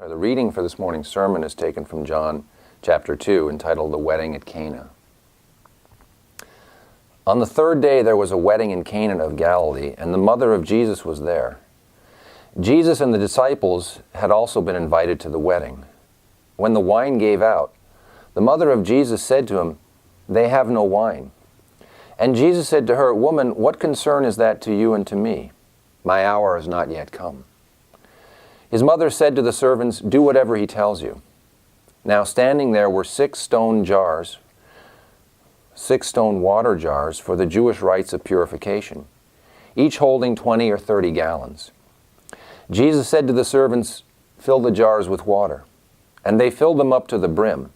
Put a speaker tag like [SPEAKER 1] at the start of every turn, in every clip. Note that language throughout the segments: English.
[SPEAKER 1] The reading for this morning's sermon is taken from John chapter 2, entitled The Wedding at Cana. On the third day there was a wedding in Cana of Galilee, and the mother of Jesus was there. Jesus and the disciples had also been invited to the wedding. When the wine gave out, the mother of Jesus said to him, "They have no wine." And Jesus said to her, "Woman, what concern is that to you and to me? My hour has not yet come." His mother said to the servants, "Do whatever he tells you." Now standing there were 6 stone water jars for the Jewish rites of purification, each holding 20 or 30 gallons. Jesus said to the servants, "Fill the jars with water." And they filled them up to the brim.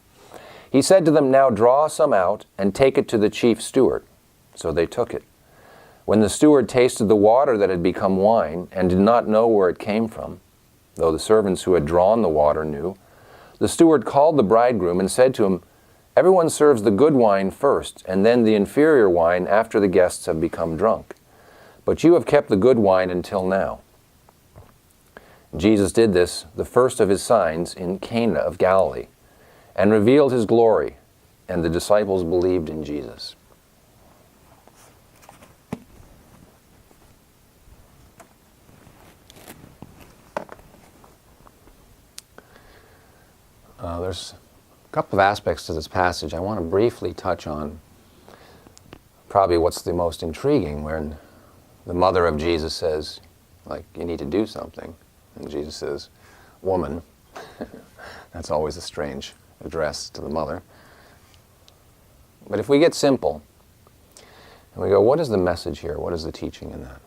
[SPEAKER 1] He said to them, "Now draw some out and take it to the chief steward." So they took it. When the steward tasted the water that had become wine and did not know where it came from, though the servants who had drawn the water knew, the steward called the bridegroom and said to him, "Everyone serves the good wine first, and then the inferior wine after the guests have become drunk. But you have kept the good wine until now." Jesus did this, the first of his signs, in Cana of Galilee, and revealed his glory, and the disciples believed in Jesus. There's a couple of aspects to this passage. I want to briefly touch on probably what's the most intriguing, when the mother of Jesus says, you need to do something. And Jesus says, "Woman." That's always a strange address to the mother. But if we get simple, and we go, what is the message here? What is the teaching in that?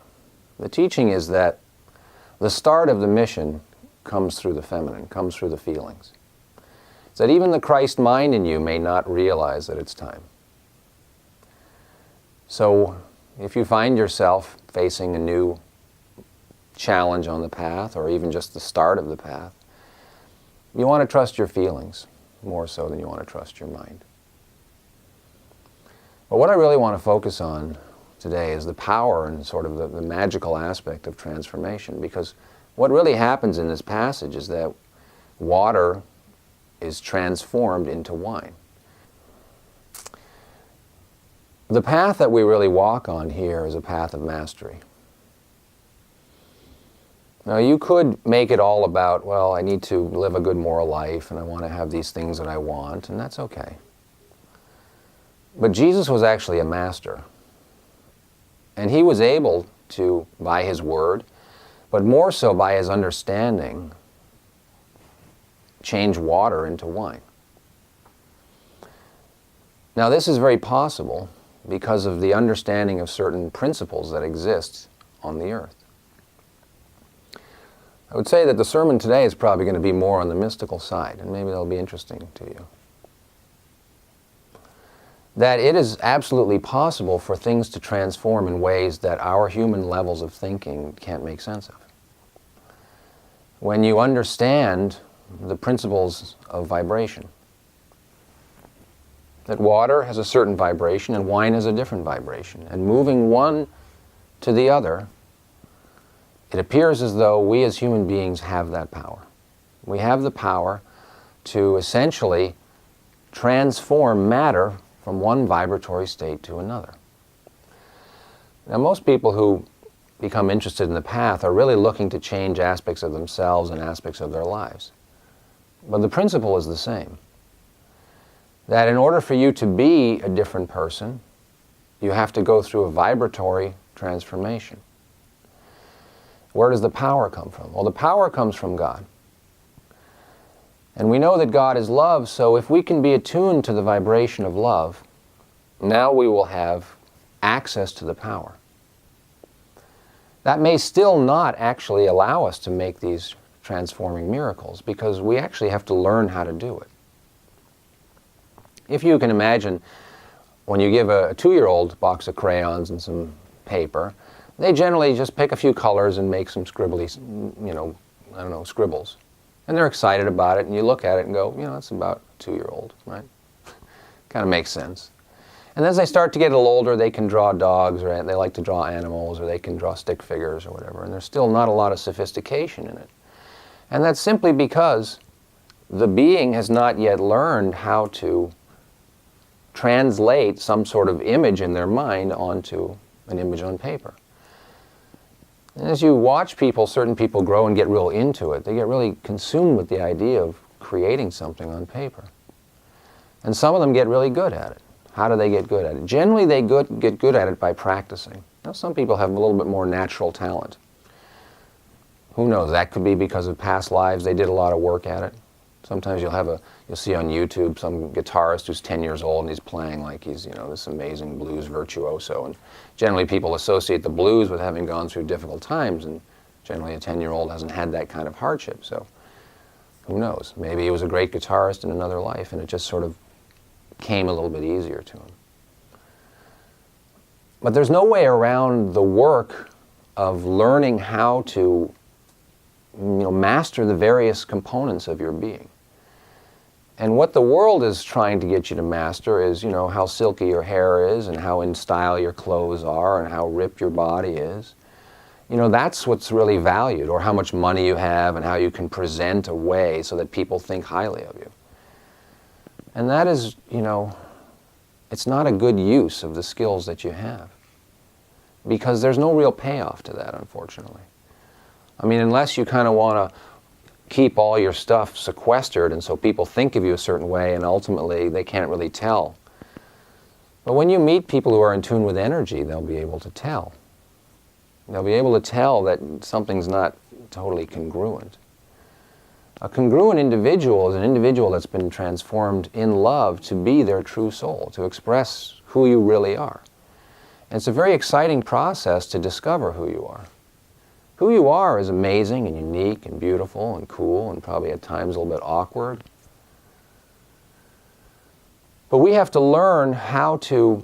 [SPEAKER 1] The teaching is that the start of the mission comes through the feminine, comes through the feelings. It's that even the Christ mind in you may not realize that it's time. So if you find yourself facing a new challenge on the path, or even just the start of the path, you want to trust your feelings more so than you want to trust your mind. But what I really want to focus on today is the power and sort of the magical aspect of transformation, because what really happens in this passage is that water is transformed into wine. The path that we really walk on here is a path of mastery. Now, you could make it all about, well, I need to live a good moral life and I want to have these things that I want, and that's okay. But Jesus was actually a master. And he was able to, by his word, but more so by his understanding, change water into wine. Now, this is very possible because of the understanding of certain principles that exist on the earth. I would say that the sermon today is probably going to be more on the mystical side, and maybe that'll be interesting to you. That it is absolutely possible for things to transform in ways that our human levels of thinking can't make sense of. When you understand the principles of vibration, that water has a certain vibration and wine has a different vibration, and moving one to the other, it appears as though we as human beings have that power. We have the power to essentially transform matter from one vibratory state to another. Now, most people who become interested in the path are really looking to change aspects of themselves and aspects of their lives. But the principle is the same. That in order for you to be a different person, you have to go through a vibratory transformation. Where does the power come from? Well, the power comes from God. And we know that God is love, so if we can be attuned to the vibration of love, now we will have access to the power. That may still not actually allow us to make these transforming miracles, because we actually have to learn how to do it. If you can imagine, when you give a 2-year-old a box of crayons and some paper, they generally just pick a few colors and make some scribbly, scribbles. And they're excited about it, and you look at it and go, that's about a 2-year-old, right? Kind of makes sense. And as they start to get a little older, they can draw dogs, or they like to draw animals, or they can draw stick figures or whatever, and there's still not a lot of sophistication in it. And that's simply because the being has not yet learned how to translate some sort of image in their mind onto an image on paper. And as you watch people, certain people grow and get real into it. They get really consumed with the idea of creating something on paper. And some of them get really good at it. How do they get good at it? Generally, they get good at it by practicing. Now, some people have a little bit more natural talent. Who knows? That could be because of past lives. They did a lot of work at it. Sometimes you'll see on YouTube some guitarist who's 10 years old and he's playing like he's, this amazing blues virtuoso. And generally people associate the blues with having gone through difficult times, and generally a 10-year-old hasn't had that kind of hardship. So who knows? Maybe he was a great guitarist in another life and it just sort of came a little bit easier to him. But there's no way around the work of learning how to master the various components of your being. And what the world is trying to get you to master is, how silky your hair is and how in style your clothes are and how ripped your body is. That's what's really valued, or how much money you have and how you can present a way so that people think highly of you. And that is, it's not a good use of the skills that you have, because there's no real payoff to that, unfortunately. I mean, unless you kind of want to keep all your stuff sequestered and so people think of you a certain way and ultimately they can't really tell. But when you meet people who are in tune with energy, they'll be able to tell. They'll be able to tell that something's not totally congruent. A congruent individual is an individual that's been transformed in love to be their true soul, to express who you really are. And it's a very exciting process to discover who you are. Who you are is amazing and unique and beautiful and cool and probably at times a little bit awkward. But we have to learn how to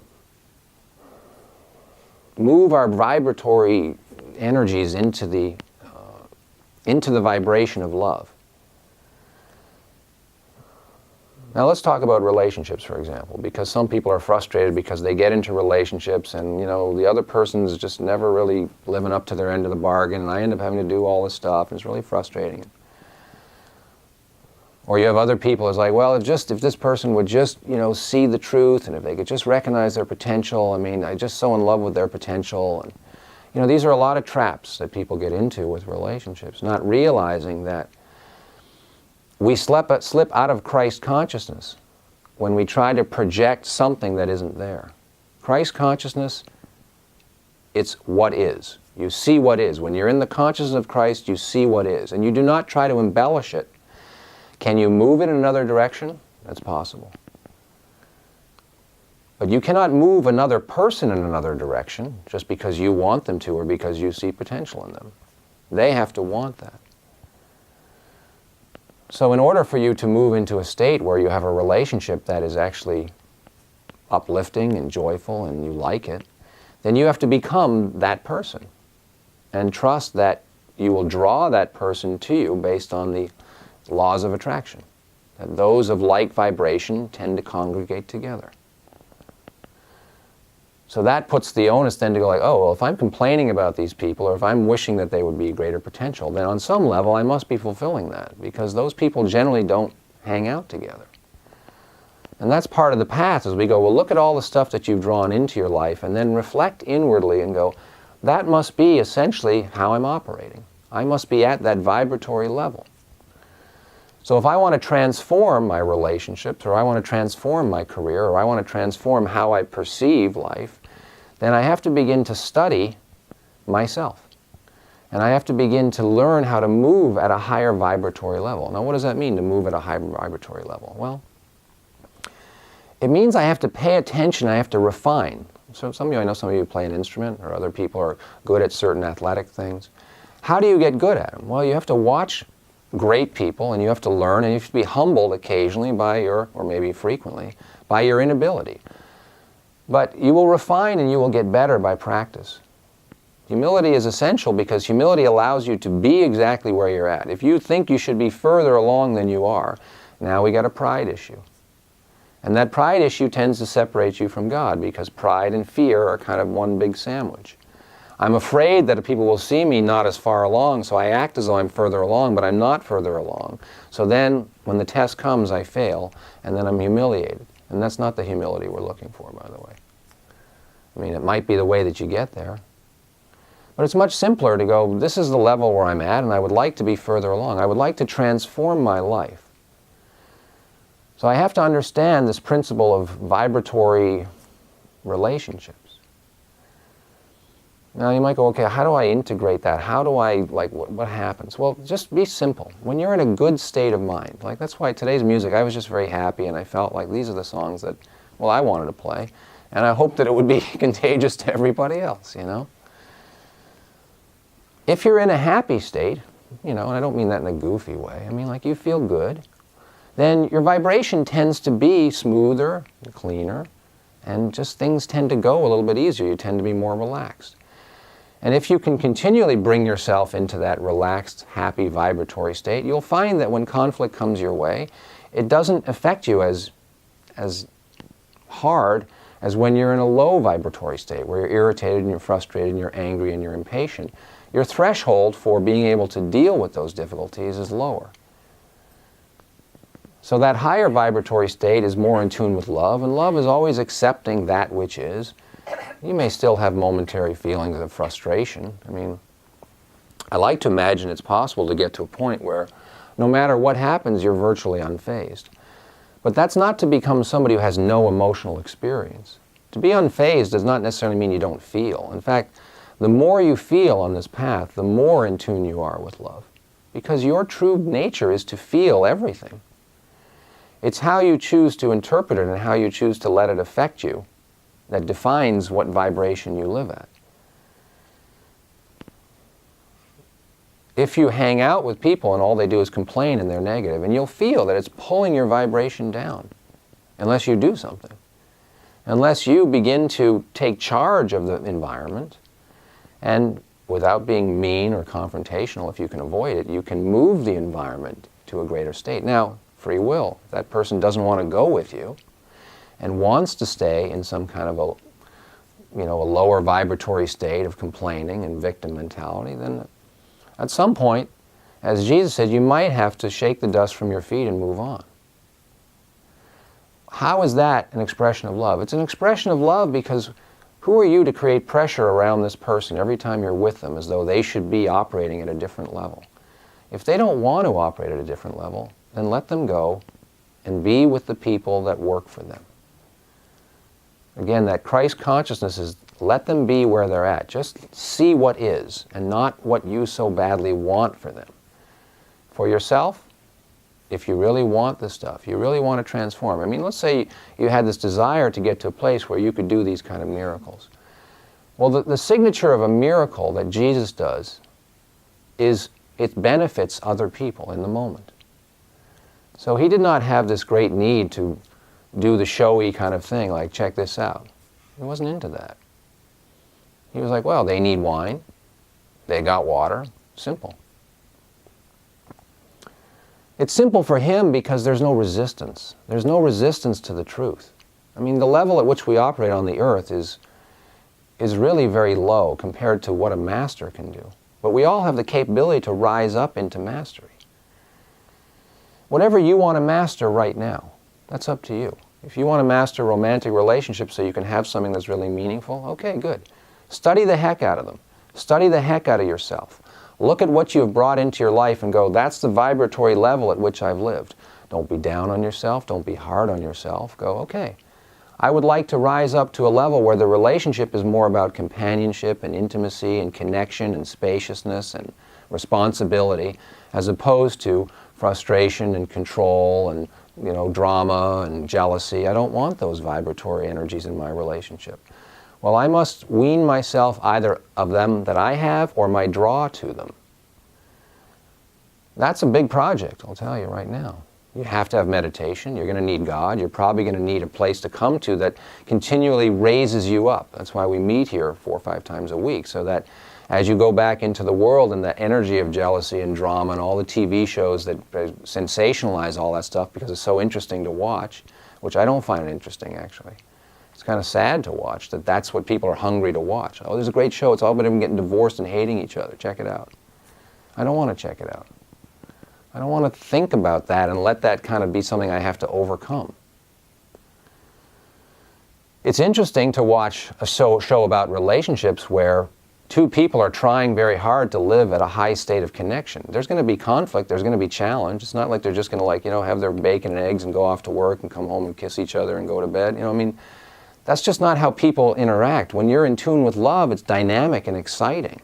[SPEAKER 1] move our vibratory energies into the vibration of love. Now let's talk about relationships, for example, because some people are frustrated because they get into relationships and, the other person's just never really living up to their end of the bargain, and I end up having to do all this stuff, and it's really frustrating. Or you have other people, it's like, well, if this person would just, see the truth, and if they could just recognize their potential, I'm just so in love with their potential. And, these are a lot of traps that people get into with relationships, not realizing that we slip out of Christ consciousness when we try to project something that isn't there. Christ consciousness, it's what is. You see what is. When you're in the consciousness of Christ, you see what is. And you do not try to embellish it. Can you move it in another direction? That's possible. But you cannot move another person in another direction just because you want them to or because you see potential in them. They have to want that. So in order for you to move into a state where you have a relationship that is actually uplifting and joyful and you like it, then you have to become that person and trust that you will draw that person to you based on the laws of attraction. That those of like vibration tend to congregate together. So that puts the onus then to go like, oh, well, if I'm complaining about these people or if I'm wishing that they would be greater potential, then on some level I must be fulfilling that, because those people generally don't hang out together. And that's part of the path, as we go, well, look at all the stuff that you've drawn into your life and then reflect inwardly and go, that must be essentially how I'm operating. I must be at that vibratory level. So if I want to transform my relationships, or I want to transform my career, or I want to transform how I perceive life, then I have to begin to study myself. And I have to begin to learn how to move at a higher vibratory level. Now, what does that mean, to move at a higher vibratory level? Well, it means I have to pay attention, I have to refine. So I know some of you play an instrument, or other people are good at certain athletic things. How do you get good at them? Well, you have to watch great people, and you have to learn, and you have to be humbled occasionally by or maybe frequently, by your inability. But you will refine and you will get better by practice. Humility is essential because humility allows you to be exactly where you're at. If you think you should be further along than you are, now we got a pride issue. And that pride issue tends to separate you from God, because pride and fear are kind of one big sandwich. I'm afraid that people will see me not as far along, so I act as though I'm further along, but I'm not further along. So then, when the test comes, I fail, and then I'm humiliated. And that's not the humility we're looking for, by the way. I mean, it might be the way that you get there. But it's much simpler to go, this is the level where I'm at, and I would like to be further along. I would like to transform my life. So I have to understand this principle of vibratory relationships. Now you might go, okay, how do I integrate that? How do I, what happens? Well, just be simple. When you're in a good state of mind, like that's why today's music, I was just very happy and I felt like these are the songs that, well, I wanted to play. And I hoped that it would be contagious to everybody else, you know? If you're in a happy state, you know, and I don't mean that in a goofy way, I mean like you feel good, then your vibration tends to be smoother, cleaner, and just things tend to go a little bit easier. You tend to be more relaxed. And if you can continually bring yourself into that relaxed, happy, vibratory state, you'll find that when conflict comes your way, it doesn't affect you as hard as when you're in a low vibratory state, where you're irritated and you're frustrated and you're angry and you're impatient. Your threshold for being able to deal with those difficulties is lower. So that higher vibratory state is more in tune with love, and love is always accepting that which is. You may still have momentary feelings of frustration. I mean, I like to imagine it's possible to get to a point where no matter what happens, you're virtually unfazed. But that's not to become somebody who has no emotional experience. To be unfazed does not necessarily mean you don't feel. In fact, the more you feel on this path, the more in tune you are with love. Because your true nature is to feel everything. It's how you choose to interpret it and how you choose to let it affect you that defines what vibration you live at. If you hang out with people and all they do is complain and they're negative, and you'll feel that it's pulling your vibration down unless you do something. Unless you begin to take charge of the environment and without being mean or confrontational, if you can avoid it, you can move the environment to a greater state. Now, free will. If that person doesn't want to go with you and wants to stay in some kind of a lower vibratory state of complaining and victim mentality, then at some point, as Jesus said, you might have to shake the dust from your feet and move on. How is that an expression of love? It's an expression of love because who are you to create pressure around this person every time you're with them as though they should be operating at a different level? If they don't want to operate at a different level, then let them go and be with the people that work for them. Again, that Christ consciousness is let them be where they're at. Just see what is and not what you so badly want for them. For yourself, if you really want this stuff, you really want to transform. I mean, let's say you had this desire to get to a place where you could do these kind of miracles. Well, the signature of a miracle that Jesus does is it benefits other people in the moment. So he did not have this great need to do the showy kind of thing, like, check this out. He wasn't into that. He was like, well, they need wine. They got water. Simple. It's simple for him because there's no resistance. There's no resistance to the truth. I mean, the level at which we operate on the earth is really very low compared to what a master can do. But we all have the capability to rise up into mastery. Whatever you want to master right now, that's up to you. If you want to master romantic relationships so you can have something that's really meaningful, okay, good. Study the heck out of them. Study the heck out of yourself. Look at what you have brought into your life and go, that's the vibratory level at which I've lived. Don't be down on yourself. Don't be hard on yourself. Go, okay, I would like to rise up to a level where the relationship is more about companionship and intimacy and connection and spaciousness and responsibility as opposed to frustration and control and drama and jealousy. I don't want those vibratory energies in my relationship. Well, I must wean myself either of them that I have or my draw to them. That's a big project, I'll tell you right now. You have to have meditation. You're going to need God. You're probably going to need a place to come to that continually raises you up. That's why we meet here 4 or 5 times a week, so that as you go back into the world and the energy of jealousy and drama and all the TV shows that sensationalize all that stuff because it's so interesting to watch, which I don't find it interesting actually. It's kind of sad to watch that that's what people are hungry to watch. Oh, there's a great show. It's all about them getting divorced and hating each other. Check it out. I don't want to check it out. I don't want to think about that and let that kind of be something I have to overcome. It's interesting to watch a show about relationships where two people are trying very hard to live at a high state of connection. There's going to be conflict. There's going to be challenge. It's not like they're just going to have their bacon and eggs and go off to work and come home and kiss each other and go to bed. That's just not how people interact. When you're in tune with love, it's dynamic and exciting.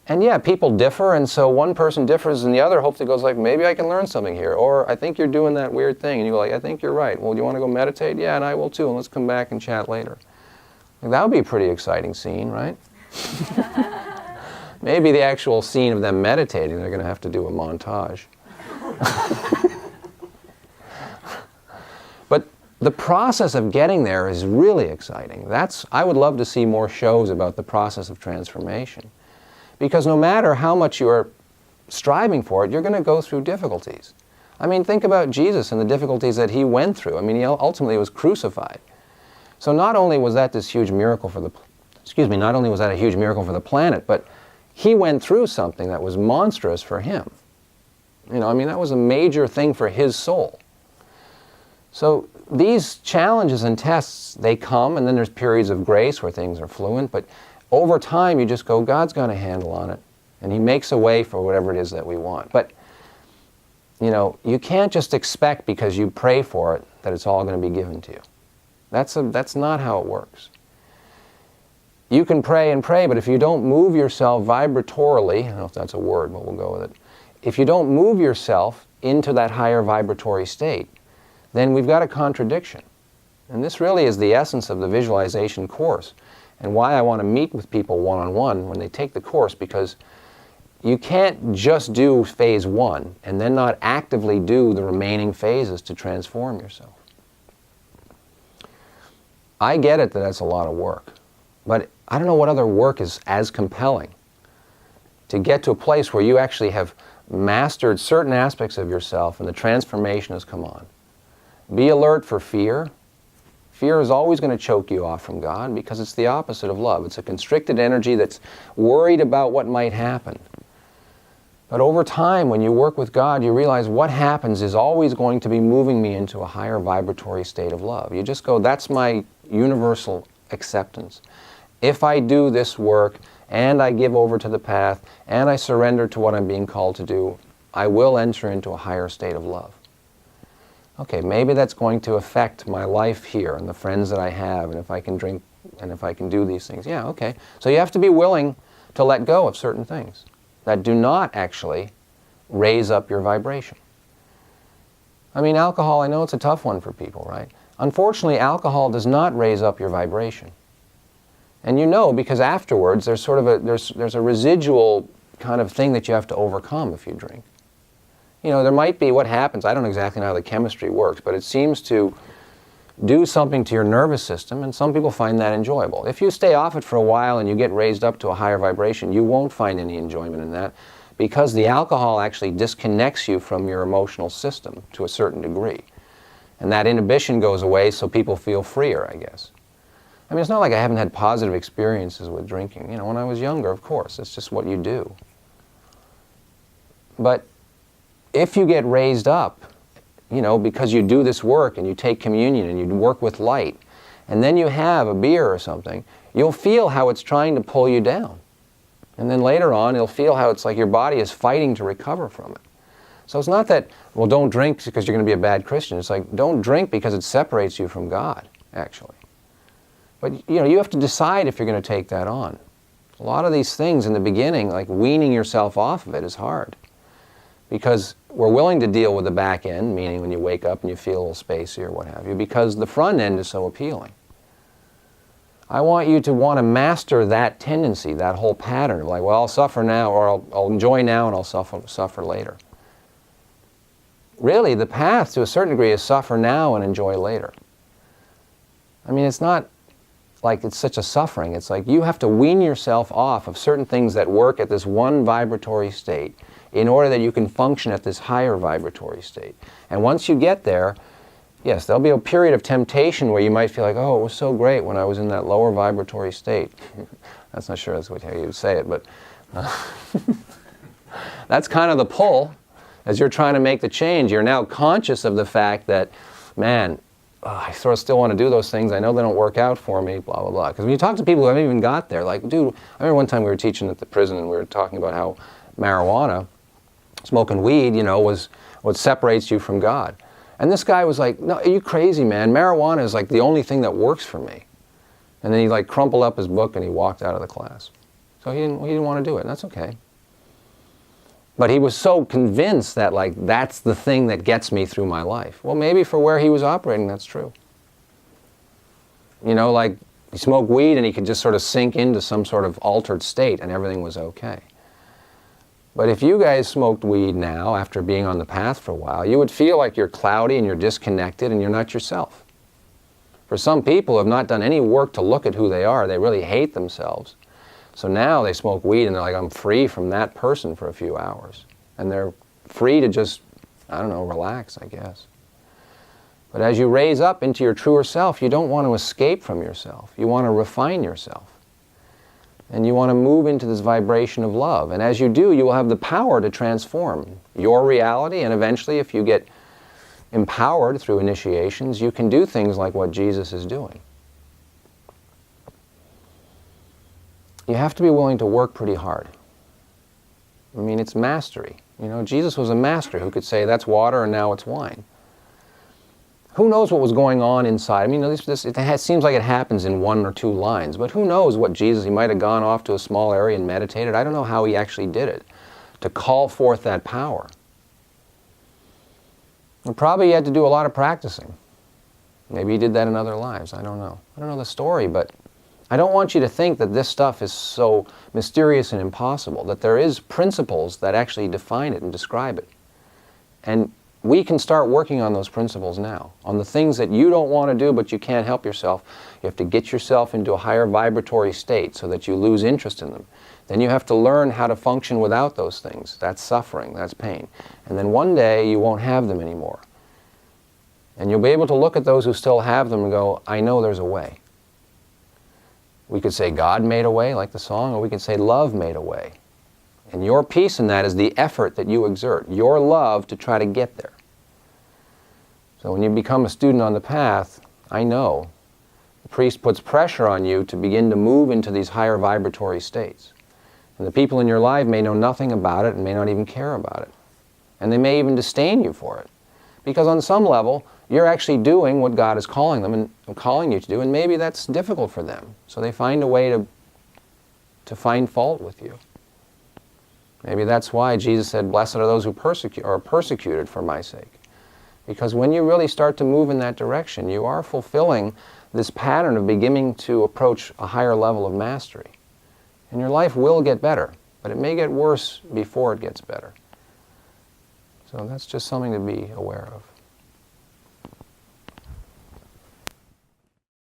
[SPEAKER 1] And yeah, people differ, and so one person differs and the other hopefully goes like, maybe I can learn something here. Or I think you're doing that weird thing. And you go like, I think you're right. Well, do you want to go meditate? Yeah, and I will too. And let's come back and chat later. That would be a pretty exciting scene, right? Maybe the actual scene of them meditating, they're going to have to do a montage. But the process of getting there is really exciting. I would love to see more shows about the process of transformation. Because no matter how much you're striving for it, you're going to go through difficulties. Think about Jesus and the difficulties that he went through. He ultimately was crucified. So not only was that this huge miracle not only was that a huge miracle for the planet, but he went through something that was monstrous for him. That was a major thing for his soul. So these challenges and tests, they come, and then there's periods of grace where things are fluent, but over time, you just go, God's got a handle on it, and he makes a way for whatever it is that we want. But, you can't just expect because you pray for it that it's all going to be given to you. That's not how it works. You can pray and pray, but if you don't move yourself vibratorily, I don't know if that's a word, but we'll go with it. If you don't move yourself into that higher vibratory state, then we've got a contradiction. And this really is the essence of the visualization course. And why I want to meet with people one-on-one when they take the course, because you can't just do phase 1 and then not actively do the remaining phases to transform yourself. I get it that that's a lot of work, but I don't know what other work is as compelling to get to a place where you actually have mastered certain aspects of yourself and the transformation has come on. Be alert for fear. Fear is always going to choke you off from God because it's the opposite of love. It's a constricted energy that's worried about what might happen. But over time, when you work with God, you realize what happens is always going to be moving me into a higher vibratory state of love. You just go, that's my universal acceptance. If I do this work, and I give over to the path, and I surrender to what I'm being called to do, I will enter into a higher state of love. Okay, maybe that's going to affect my life here and the friends that I have, and if I can drink and if I can do these things. Yeah, okay. So you have to be willing to let go of certain things that do not actually raise up your vibration. Alcohol, I know it's a tough one for people, right? Unfortunately, alcohol does not raise up your vibration. And because afterwards there's sort of there's a residual kind of thing that you have to overcome if you drink. There might be what happens, I don't exactly know how the chemistry works, but it seems to do something to your nervous system, and some people find that enjoyable. If you stay off it for a while and you get raised up to a higher vibration, you won't find any enjoyment in that because the alcohol actually disconnects you from your emotional system to a certain degree. And that inhibition goes away so people feel freer, I guess. It's not like I haven't had positive experiences with drinking. When I was younger, of course, it's just what you do. But if you get raised up, because you do this work and you take communion and you work with light, and then you have a beer or something, you'll feel how it's trying to pull you down. And then later on, you'll feel how it's like your body is fighting to recover from it. So it's not that, well, don't drink because you're going to be a bad Christian. It's like, don't drink because it separates you from God, actually. But, you have to decide if you're going to take that on. A lot of these things in the beginning, like weaning yourself off of it, is hard. Because we're willing to deal with the back end, meaning when you wake up and you feel a little spacey or what have you, because the front end is so appealing. I want you to want to master that tendency, that whole pattern of like, well, I'll suffer now, or I'll enjoy now and I'll suffer later. Really, the path to a certain degree is suffer now and enjoy later. It's not like it's such a suffering. It's like you have to wean yourself off of certain things that work at this one vibratory state in order that you can function at this higher vibratory state. And once you get there, Yes, there'll be a period of temptation where you might feel like, oh, it was so great when I was in that lower vibratory state. That's not sure that's how you would say it, but that's kind of the pull. As you're trying to make the change, you're now conscious of the fact that, man, I sort of still want to do those things. I know they don't work out for me, blah, blah, blah. Because when you talk to people who haven't even got there, like, dude, I remember one time we were teaching at the prison and we were talking about how marijuana, smoking weed, was what separates you from God. And this guy was like, no, are you crazy, man? Marijuana is like the only thing that works for me. And then he like crumpled up his book and he walked out of the class. So he didn't want to do it, and that's okay. But he was so convinced that like that's the thing that gets me through my life. Well, maybe for where he was operating, that's true. Like he smoked weed and he could just sort of sink into some sort of altered state and everything was okay. But if you guys smoked weed now, after being on the path for a while, you would feel like you're cloudy and you're disconnected and you're not yourself. For some people who have not done any work to look at who they are, they really hate themselves. So now they smoke weed and they're like, I'm free from that person for a few hours. And they're free to just, relax, I guess. But as you raise up into your truer self, you don't want to escape from yourself. You want to refine yourself. And you want to move into this vibration of love. And as you do, you will have the power to transform your reality. And eventually, if you get empowered through initiations, you can do things like what Jesus is doing. You have to be willing to work pretty hard. I mean, it's mastery. Jesus was a master who could say, that's water and now it's wine. Who knows what was going on inside? I mean, it seems like it happens in 1 or 2 lines, but who knows what Jesus, he might have gone off to a small area and meditated. I don't know how he actually did it, to call forth that power. And probably he had to do a lot of practicing. Maybe he did that in other lives. I don't know. I don't know the story, but I don't want you to think that this stuff is so mysterious and impossible, that there is principles that actually define it and describe it. And we can start working on those principles now, on the things that you don't want to do but you can't help yourself. You have to get yourself into a higher vibratory state so that you lose interest in them. Then you have to learn how to function without those things. That's suffering, that's pain. And then one day you won't have them anymore. And you'll be able to look at those who still have them and go, I know there's a way. We could say God made a way, like the song, or we could say love made a way. And your peace in that is the effort that you exert, your love to try to get there. So when you become a student on the path, I know the priest puts pressure on you to begin to move into these higher vibratory states. And the people in your life may know nothing about it and may not even care about it. And they may even disdain you for it. Because on some level, you're actually doing what God is calling them and calling you to do, and maybe that's difficult for them. So they find a way to find fault with you. Maybe that's why Jesus said, blessed are those who are persecuted for my sake. Because when you really start to move in that direction, you are fulfilling this pattern of beginning to approach a higher level of mastery. And your life will get better, but it may get worse before it gets better. So that's just something to be aware of.